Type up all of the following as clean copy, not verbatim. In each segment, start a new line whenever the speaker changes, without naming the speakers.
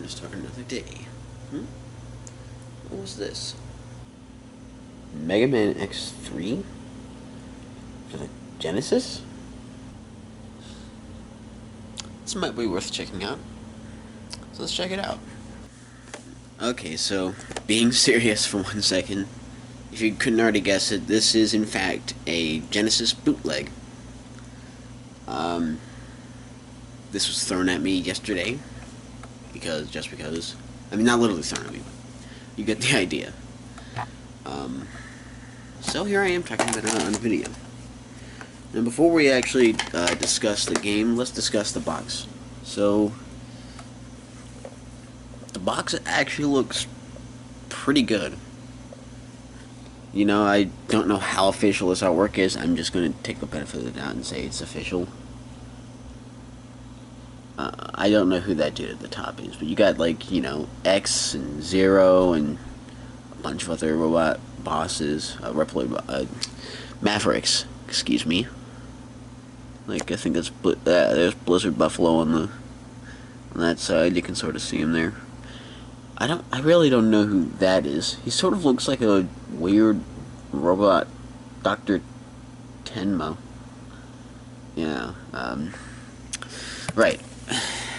Gonna start another day. What was this? Mega Man X3? For the Genesis? This might be worth checking out. So let's check it out. Okay, so, being serious for 1 second, if you couldn't already guess it, this is in fact a Genesis bootleg. This was thrown at me yesterday, just because. I mean, not literally thrown at me, but you get the idea. So here I am talking about it on a video. And before we actually discuss the game, let's discuss the box. So, the box actually looks pretty good. You know, I don't know how official this artwork is. I'm just going to take the benefit of the doubt and say it's official. I don't know who that dude at the top is, but you got, like, you know, X and Zero and a bunch of other robot bosses, Mavericks, excuse me. Like, I think that's there's Blizzard Buffalo on that side. You can sort of see him there. I really don't know who that is. He sort of looks like a weird robot Dr. Tenma. Yeah, right.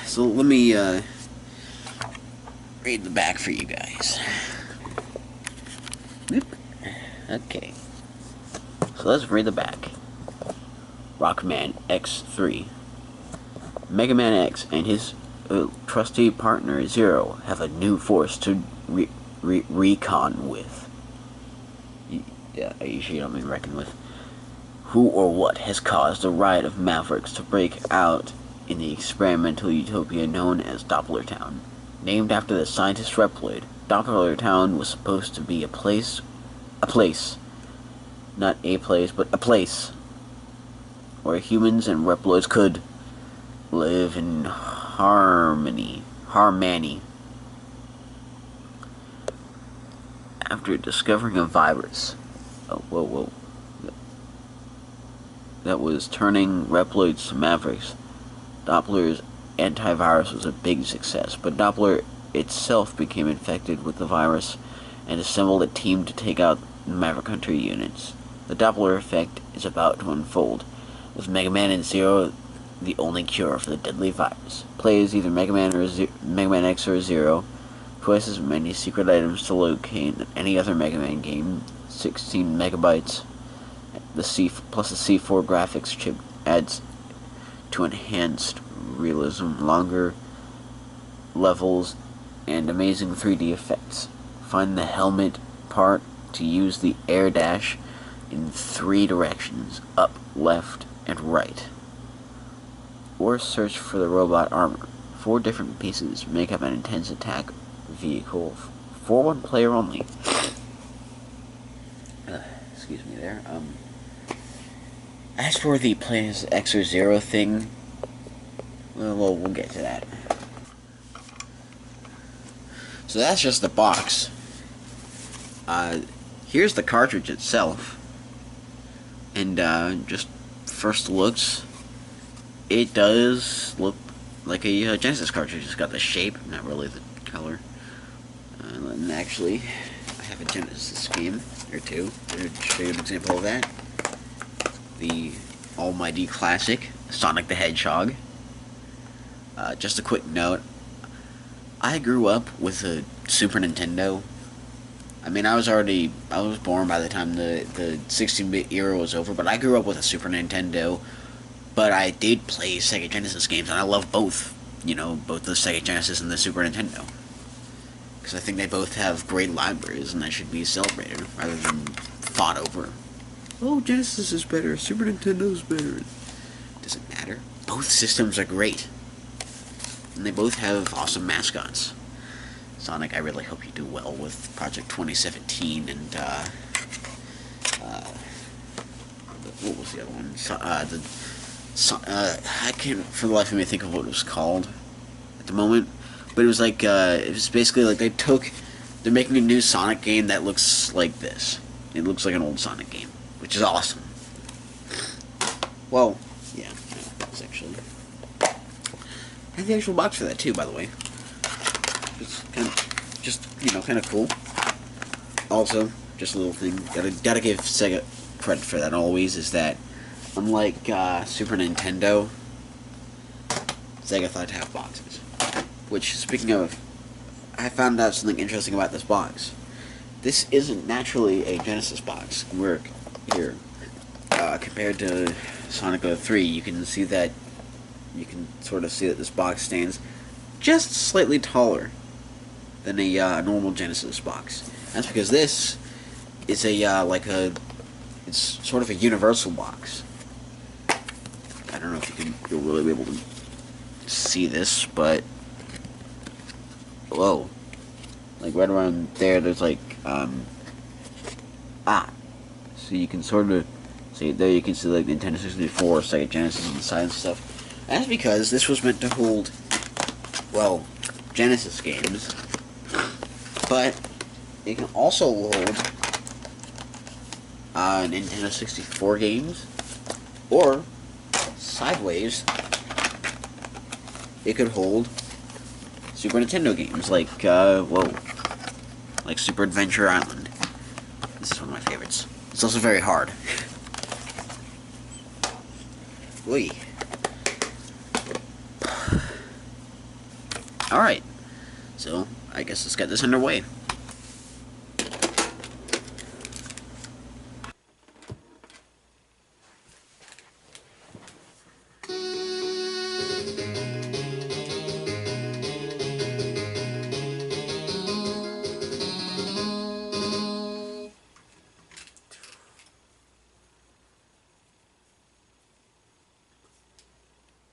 So let me read the back for you guys. Okay. So let's read the back. Rockman X3. Mega Man X and his trusty partner Zero have a new force to recon with. Yeah, I usually don't mean reckon with. Who or what has caused a riot of Mavericks to break out in the experimental utopia known as Doppler Town? Named after the scientist Reploid, Doppler Town was supposed to be a place, not a place, but a place, where humans and Reploids could live in harmony. After discovering a virus, that was turning Reploids to Mavericks, Doppler's antivirus was a big success, but Doppler itself became infected with the virus and assembled a team to take out the Maverick Hunter units. The Doppler effect is about to unfold, with Mega Man and Zero the only cure for the deadly virus. Play as either Mega Man X or Zero. Twice as many secret items to locate than any other Mega Man game. 16 megabytes. Plus the C4 graphics chip adds to enhanced realism, longer levels, and amazing 3D effects. Find the helmet part to use the air dash in 3 directions, up, left, and right. Or search for the robot armor. 4 different pieces make up an intense attack vehicle for 1 player only. Excuse me there. As for the play as X or Zero thing, well, we'll get to that. So that's just the box. Here's the cartridge itself. And just first looks, it does look like a Genesis cartridge. It's got the shape, not really the color. And actually, I have a Genesis game, or 2, to show you an example of that. The almighty classic, Sonic the Hedgehog. Just a quick note, I grew up with a Super Nintendo. I mean, I was born by the time the 16-bit era was over, but I grew up with a Super Nintendo. But I did play Sega Genesis games, and I love both. You know, both the Sega Genesis and the Super Nintendo. Because I think they both have great libraries, and that should be celebrated, rather than fought over. Oh, Genesis is better, Super Nintendo's better. Doesn't matter. Both systems are great. And they both have awesome mascots. Sonic, I really hope you do well with Project 2017, and, what was the other one? I can't for the life of me think of what it was called at the moment, but it was like, it was basically like they're making a new Sonic game that looks like this. It looks like an old Sonic game, which is awesome. Well, yeah, that's actually... I have the actual box for that too, by the way. It's kind of, just, kind of cool. Also, just a little thing, gotta give Sega credit for that always, is that unlike Super Nintendo, Sega thought to have boxes. Which, speaking of, I found out something interesting about this box. This isn't naturally a Genesis box. We're here. Compared to Sonic 03, you can see that, you can sort of see that this box stands just slightly taller than a normal Genesis box. That's because this is it's sort of a universal box. I don't know if you'll really be able to see this, but whoa, like right around there's like so you can sort of see there. You can see like Nintendo 64, Sega Genesis on the side and stuff. That's because this was meant to hold, well, Genesis games, but it can also hold Nintendo 64 games, or sideways, it could hold Super Nintendo games like like Super Adventure Island. This is one of my favorites. It's also very hard. Whee. Alright, so I guess let's get this underway.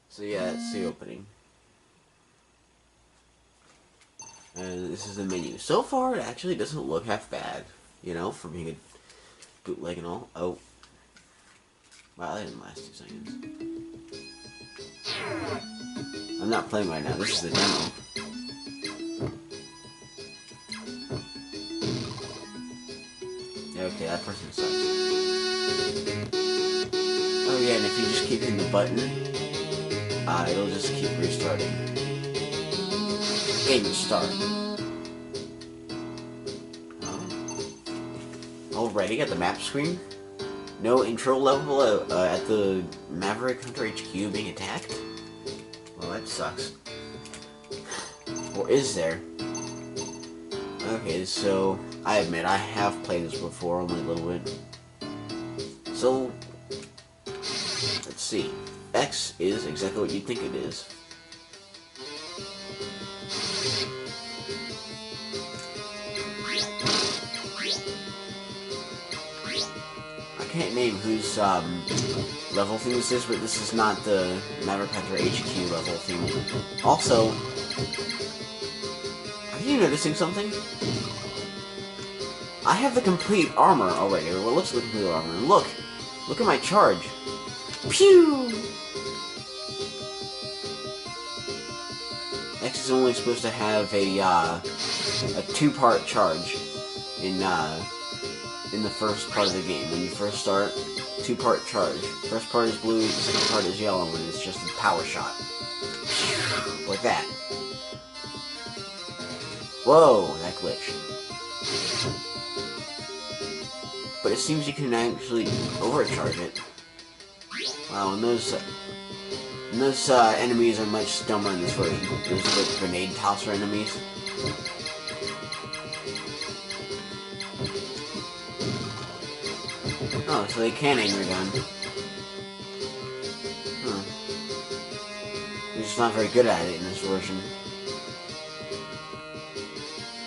So yeah, it's the opening. And this is the menu. So far, it actually doesn't look half bad, for being a bootleg and all. Oh. Wow, that didn't last 2 seconds. I'm not playing right now, this is the demo. Yeah, okay, that person sucks. Oh yeah, and if you just keep hitting the button, it'll just keep restarting. Game start. Already at the map screen? No intro level at the Maverick Hunter HQ being attacked? Well, that sucks. Or is there? Okay, so I admit I have played this before, only a little bit. So let's see. X is exactly what you'd think it is. I can't name whose level theme this is, but this is not the Maverick Hunter HQ level theme. Also, are you noticing something? I have the complete armor already, or what looks like the complete armor. And look at my charge. Pew! X is only supposed to have a 2-part charge in the first part of the game. When you first start, 2-part charge. First part is blue, the second part is yellow, and it's just a power shot. Like that. Whoa, that glitched. But it seems you can actually overcharge it. Wow, and those enemies are much dumber in this version. Those like grenade tosser enemies. Oh, so they can aim your gun. They're just not very good at it in this version.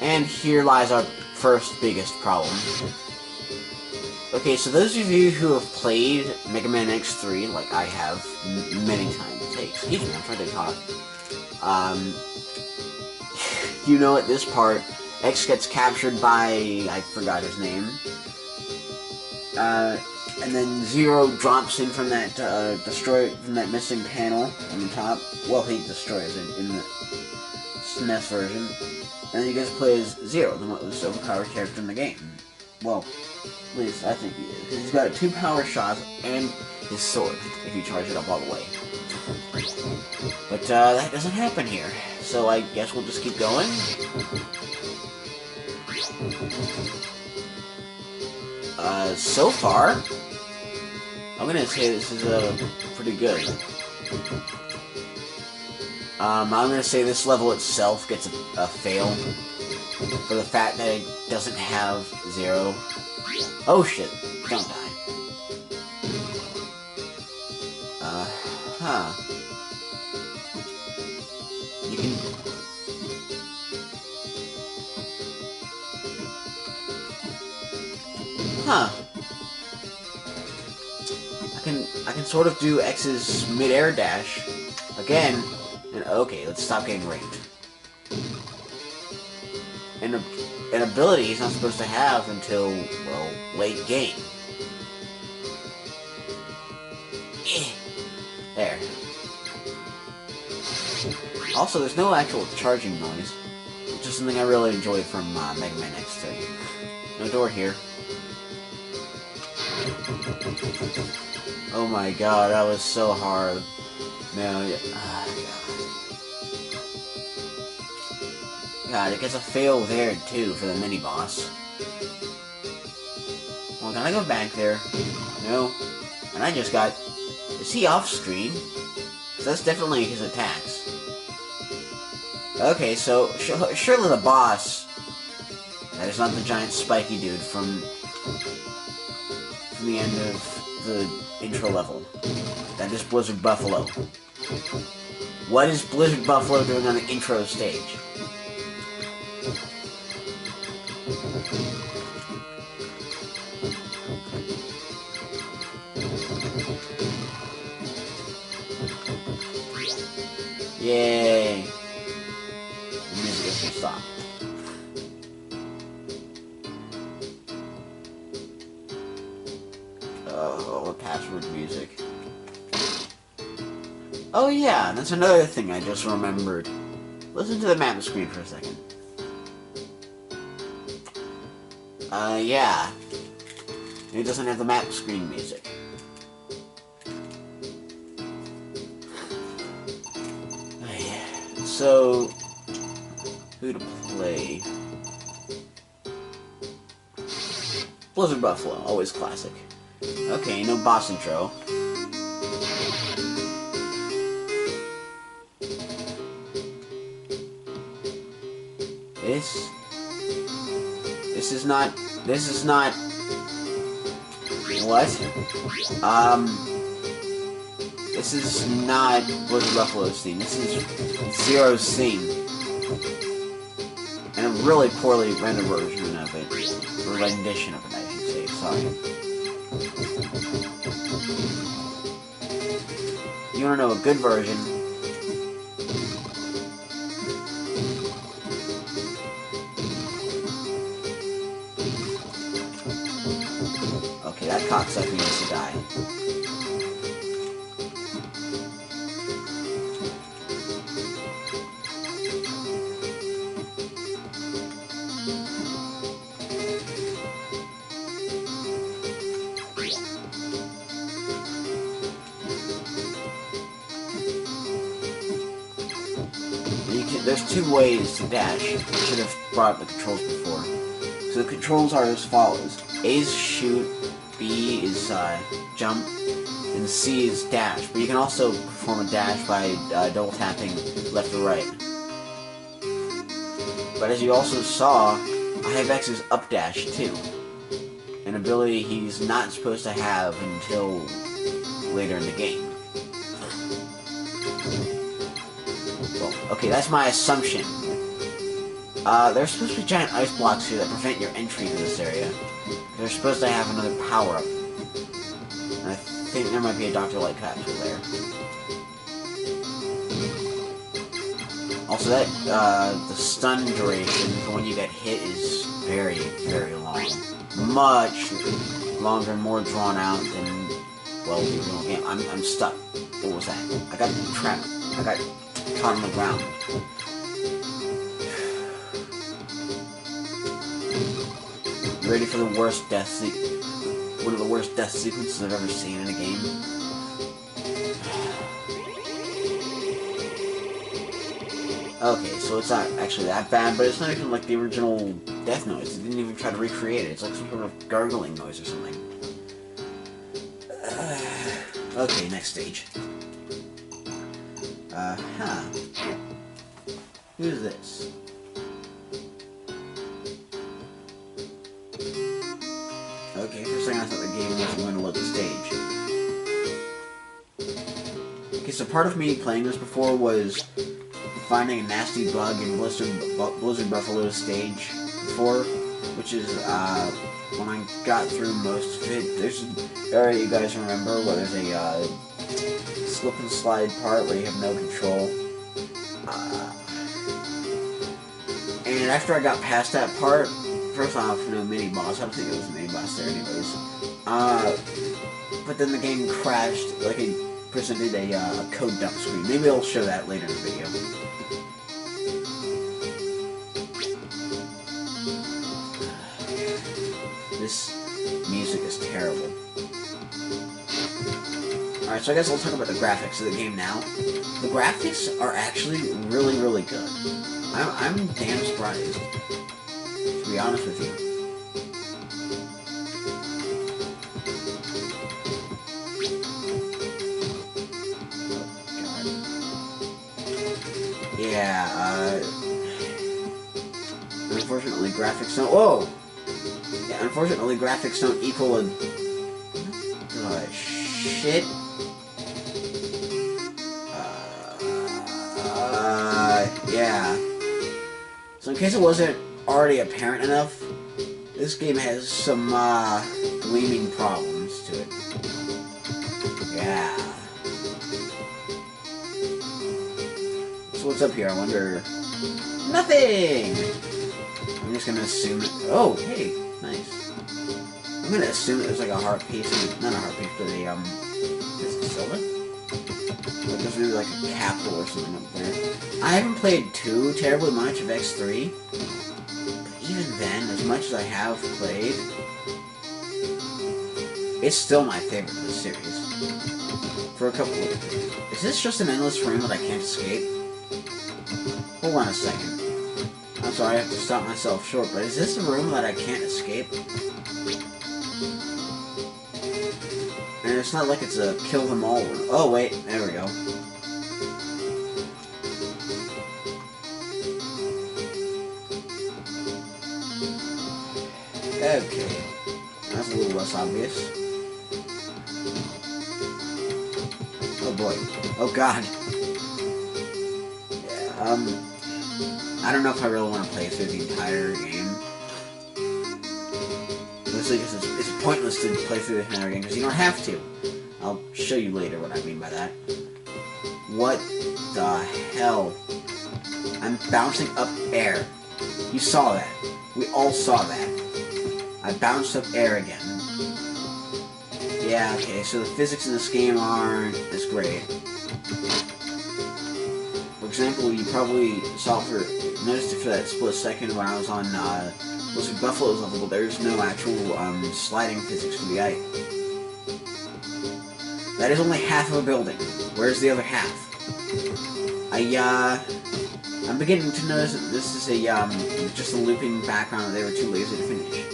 And here lies our first biggest problem. Okay, so those of you who have played Mega Man X3, like I have, many times. Hey, excuse me, I'm trying to talk. You know at this part, X gets captured by, I forgot his name. And then Zero drops in from that, from that missing panel on the top. Well, he destroys it in the SNES version. And then you guys play as Zero, the most overpowered character in the game. Well, at least I think he is. Because he's got 2 power shots and his sword, if you charge it up all the way. But that doesn't happen here. so I guess we'll just keep going. So far, I'm gonna say this is pretty good. I'm gonna say this level itself gets a fail for the fact that it doesn't have 0. Oh shit! Don't die. Huh. You can. Huh. I can sort of do X's mid-air dash again, and okay, let's stop getting raped. And an ability he's not supposed to have until, well, late game. There. Also, there's no actual charging noise, which is something I really enjoyed from Mega Man X3. No door here. Oh my god, that was so hard. No, yeah. God, it gets a fail there too for the mini boss. Well, can I go back there? No. And I just got. Is he off screen? Because that's definitely his attacks. Okay, so surely the boss. That is not the giant spiky dude from the end of the intro level. That is Blizzard Buffalo. What is Blizzard Buffalo doing on the intro stage? Yay! The music doesn't stop. Oh, password music. Oh yeah, that's another thing I just remembered. Listen to the map screen for a second. Yeah. It doesn't have the map screen music. Oh, yeah. So, who to play? Blizzard Buffalo, always classic. Okay, no boss intro. This is not, what? This is not Blizzard Buffalo's theme, this is Zero's theme. And a really poorly rendered version of it, or rendition of it, I should say, sorry. You wanna know a good version? Okay, that cocksucker needs to die. There's two ways to dash. I should have brought up the controls before. So the controls are as follows. A is shoot, B is jump, and C is dash. But you can also perform a dash by double tapping left or right. But as you also saw, I have X's up dash too. An ability he's not supposed to have until later in the game. Okay, that's my assumption. There's supposed to be giant ice blocks here that prevent your entry to this area. They're supposed to have another power-up. And I think there might be a Dr. Light capsule there. Also, that, the stun duration for when you get hit is very, very long. Much longer and more drawn out than, well, the original game. I'm stuck. What was that? I got trapped. I got caught on the ground. You ready for the worst death one of the worst death sequences I've ever seen in a game? Okay, so it's not actually that bad, but it's not even like the original death noise. It didn't even try to recreate it. It's like some sort of gargling noise or something. Okay, next stage. Huh. Who's this? Okay, for a second I thought the game wasn't going to load the stage. Okay, so part of me playing this before was finding a nasty bug in Blizzard Buffalo's stage before, which is, when I got through most of it. There's an area you guys remember where there's a, slip and slide part where you have no control. And after I got past that part, first off, no mini-boss. I don't think it was a mini-boss there anyways. But then the game crashed, like it presented a code dump screen. Maybe I'll show that later in the video. This music is terrible. Alright, so I guess I'll talk about the graphics of the game now. The graphics are actually really, really good. I'm damn surprised, to be honest with you. Oh, God. Yeah, unfortunately graphics don't... Whoa! Yeah, unfortunately graphics don't equal a... shit. Yeah. So in case it wasn't already apparent enough, this game has some, gleaming problems to it. Yeah. So what's up here? I wonder... Nothing! I'm just gonna assume it... Oh, hey, nice. I'm gonna assume that there's like a heart piece, not a heart piece, but a, is it Zelda? Like there's maybe like a capital or something up there. I haven't played too terribly much of X3, but even then, as much as I have played, it's still my favorite of the series. For a couple of... Is this just an endless room that I can't escape? Hold on a second. I'm sorry, I have to stop myself short, but is this a room that I can't escape? And it's not like it's a kill them all room. Oh, wait, there we go. Okay. That's a little less obvious. Oh boy. Oh god. Yeah, I don't know if I really want to play through the entire game. Mostly because it's pointless to play through the entire game, because you don't have to. I'll show you later what I mean by that. What the hell? I'm bouncing up air. You saw that. We all saw that. I bounced up air again. Yeah, okay, so the physics in this game aren't as great. For example, you probably noticed it for that split second when I was on Blizzard Buffalo's level, but there's no actual sliding physics for the ice. That is only half of a building. Where's the other half? I'm beginning to notice that this is a just a looping background that they were too lazy to finish.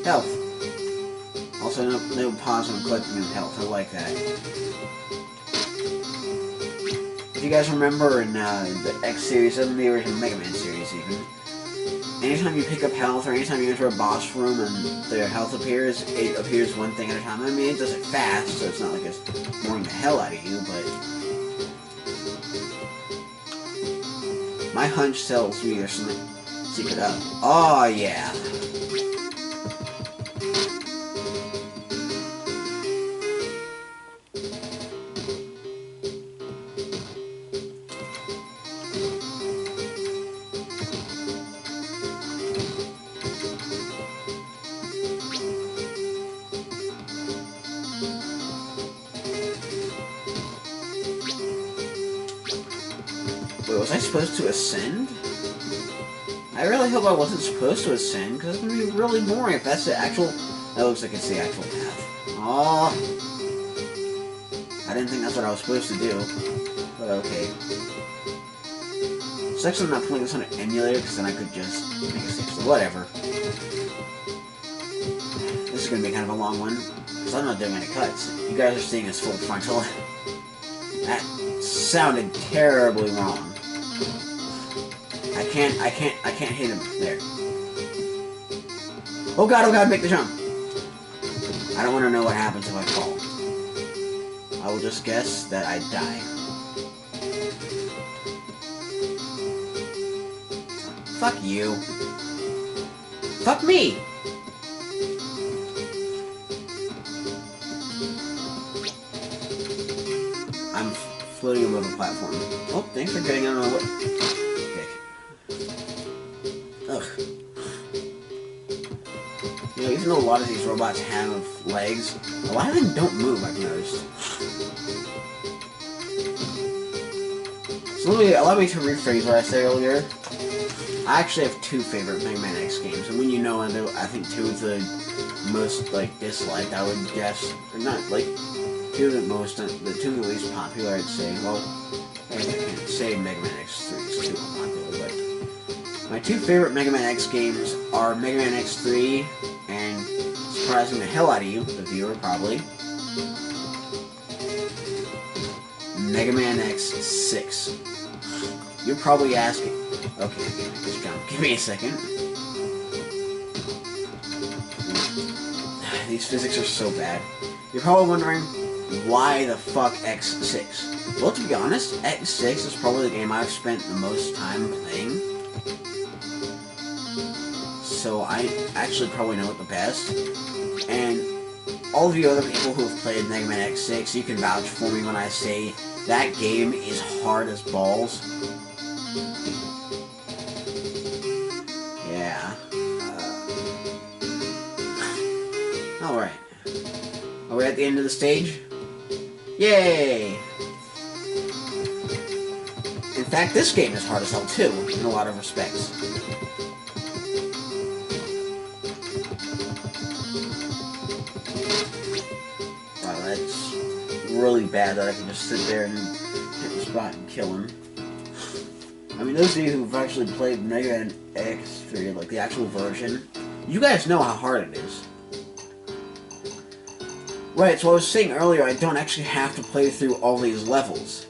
Health. Also, no pause when collecting health. I like that. If you guys remember in the X series, and the original Mega Man series even, anytime you pick up health or anytime you enter a boss room and their health appears, it appears one thing at a time. I mean, it does it fast, so it's not like it's boring the hell out of you, but... My hunch tells me there's something secret up. Oh, yeah. Wait, was I supposed to ascend? I really hope I wasn't supposed to ascend, because it's going to be really boring if that's the actual... That looks like it's the actual path. Aww. I didn't think that's what I was supposed to do, but okay. Sucks I'm not playing this on an emulator, because then I could just make a save, so whatever. This is going to be kind of a long one, because I'm not doing any cuts. You guys are seeing this full frontal. That sounded terribly wrong. I can't hit him. There. Oh god, make the jump! I don't want to know what happens if I fall. I will just guess that I die. Fuck you. Fuck me! I'm floating above a platform. Oh, thanks for getting on my way. Ugh. You know, even though a lot of these robots have legs, a lot of them don't move, I've noticed. So allow me to rephrase what I said earlier. I actually have two favorite Mega Man X games, and when you know, I think two is the most, like, disliked, I would guess. Or not, like, two of the most, the two of the least popular, I'd say. Well, I can't say Mega Man X3 is too unpopular, but my two favorite Mega Man X games are Mega Man X3 and, surprising the hell out of you, the viewer probably, Mega Man X6. You're probably asking, okay, let's jump. Give me a second. These physics are so bad. You're probably wondering, why the fuck X6? Well, to be honest, X6 is probably the game I've spent the most time playing. So I actually probably know it the best. And all of you other people who have played Mega Man X6, you can vouch for me when I say that game is hard as balls. Yeah. Alright. Are we at the end of the stage? Yay! In fact, this game is hard as hell too, in a lot of respects. Wow, that's really bad that I can just sit there and hit the spot and kill him. I mean, those of you who've actually played Mega Man X3, like the actual version, you guys know how hard it is. Right, so I was saying earlier, I don't actually have to play through all these levels.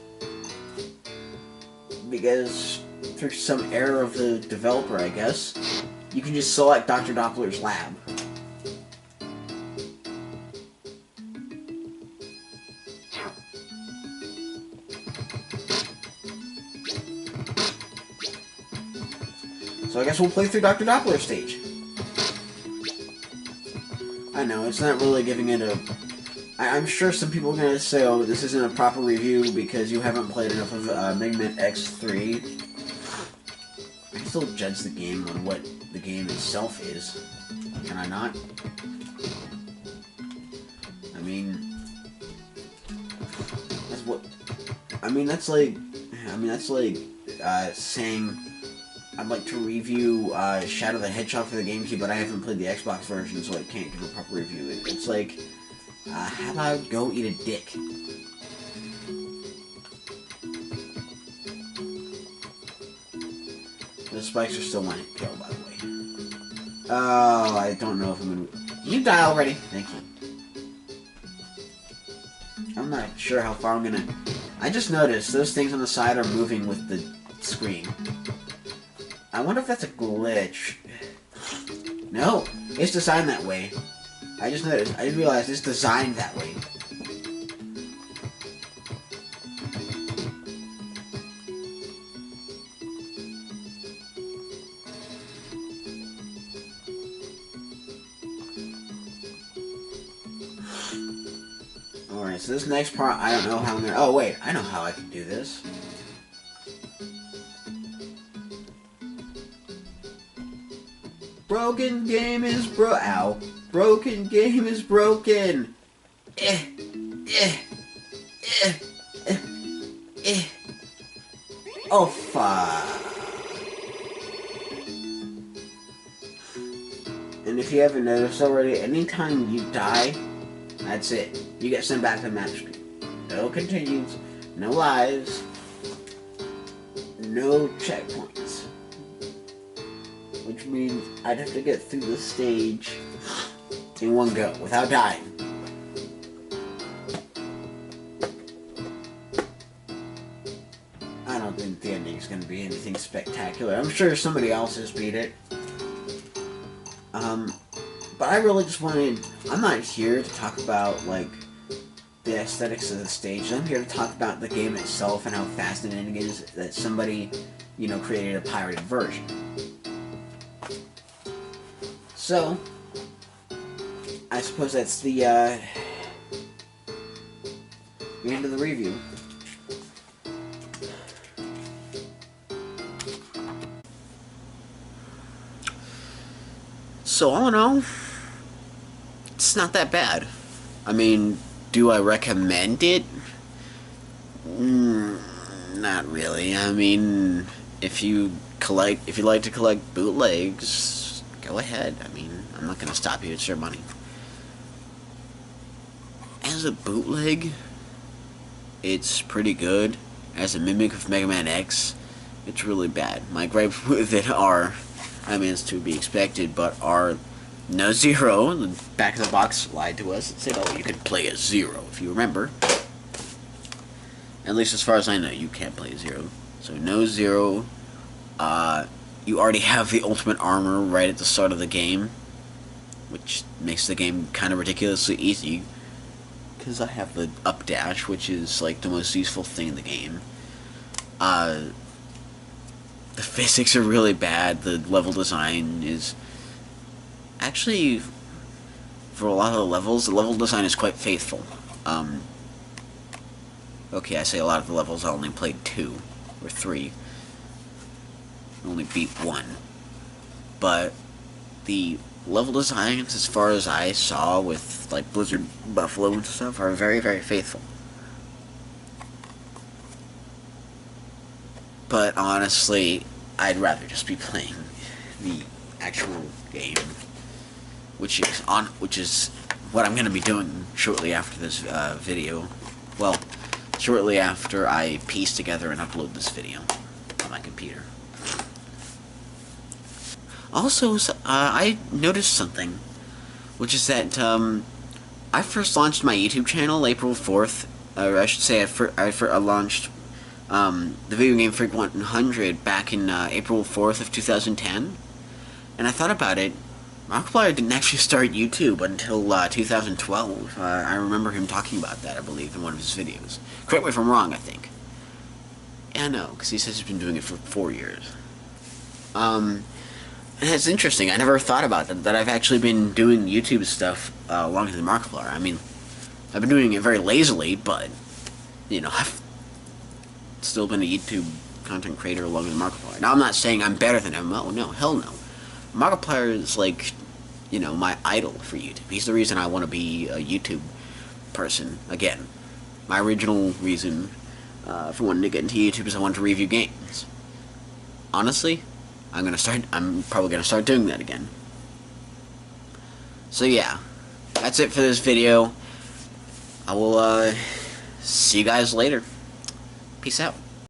Because, through some error of the developer, I guess, you can just select Dr. Doppler's lab. So I guess we'll play through Dr. Doppler's stage. I know, it's not really giving it a... I'm sure some people are going to say, oh, this isn't a proper review because you haven't played enough of Mega Man X3. I can still judge the game on what the game itself is. Can I not? I mean... That's what... I mean, that's like saying... I'd like to review Shadow the Hedgehog for the GameCube, but I haven't played the Xbox version, so I can't give a proper review. It's like... how about go eat a dick? The spikes are still my kill, by the way. Oh, I don't know if I'm gonna... You die already! Thank you. I'm not sure how far I'm gonna... I just noticed those things on the side are moving with the screen. I wonder if that's a glitch. No! It's designed that way. I just noticed. I just realized it's designed that way. Alright, so this next part, I don't know how I'm gonna... Oh, wait. I know how I can do this. Broken game is Ow. Broken game is broken. Oh, fuck. And if you haven't noticed already, anytime you die, that's it. You get sent back to the map screen. no continues, no lives, no checkpoints. Which means I'd have to get through the stage in one go, without dying. I don't think the ending is going to be anything spectacular. I'm sure somebody else has beat it. But I really just wanted... I'm not here to talk about, like, the aesthetics of the stage. I'm here to talk about the game itself and how fascinating it is that somebody, you know, created a pirated version. So, I suppose that's the end of the review. So, all in all, it's not that bad. I mean, do I recommend it? Not really. I mean, if you like to collect bootlegs, go ahead. I mean, I'm not going to stop you. It's your money. As a bootleg, it's pretty good. As a mimic of Mega Man X, it's really bad. My gripes with it are, I mean, it's to be expected, but are no Zero. The back of the box lied to us and said, oh, you could play as Zero, if you remember. At least as far as I know, you can't play as Zero. So no Zero. You already have the ultimate armor right at the start of the game, which makes the game kind of ridiculously easy. Because I have the up dash, which is like the most useful thing in the game. The physics are really bad. The level design is... Actually, for a lot of the levels design is quite faithful. Okay, I say a lot of the levels, I only played 2 or 3. I only beat 1. But the level designs, as far as I saw with like Blizzard Buffalo and stuff, are very, very faithful. But honestly, I'd rather just be playing the actual game, which is what I'm going to be doing shortly after this video. Well, shortly after I piece together and upload this video on my computer. Also, I noticed something, which is that I first launched my YouTube channel April 4th. Or I should say I launched the Video Game Freak 100 back in April 4th of 2010. And I thought about it. Markiplier didn't actually start YouTube until 2012. I remember him talking about that, I believe, in one of his videos. Correct me if I'm wrong, I think. Yeah, no, because he says he's been doing it for 4 years. And it's interesting. I never thought about that I've actually been doing YouTube stuff longer than Markiplier. I mean, I've been doing it very lazily, but, you know, I've still been a YouTube content creator longer than Markiplier. Now, I'm not saying I'm better than him. Oh, no, hell no. Markiplier is, like, you know, my idol for YouTube. He's the reason I want to be a YouTube person. Again, my original reason for wanting to get into YouTube is I wanted to review games. Honestly, I'm probably gonna start doing that again. So yeah, that's it for this video. I will see you guys later. Peace out.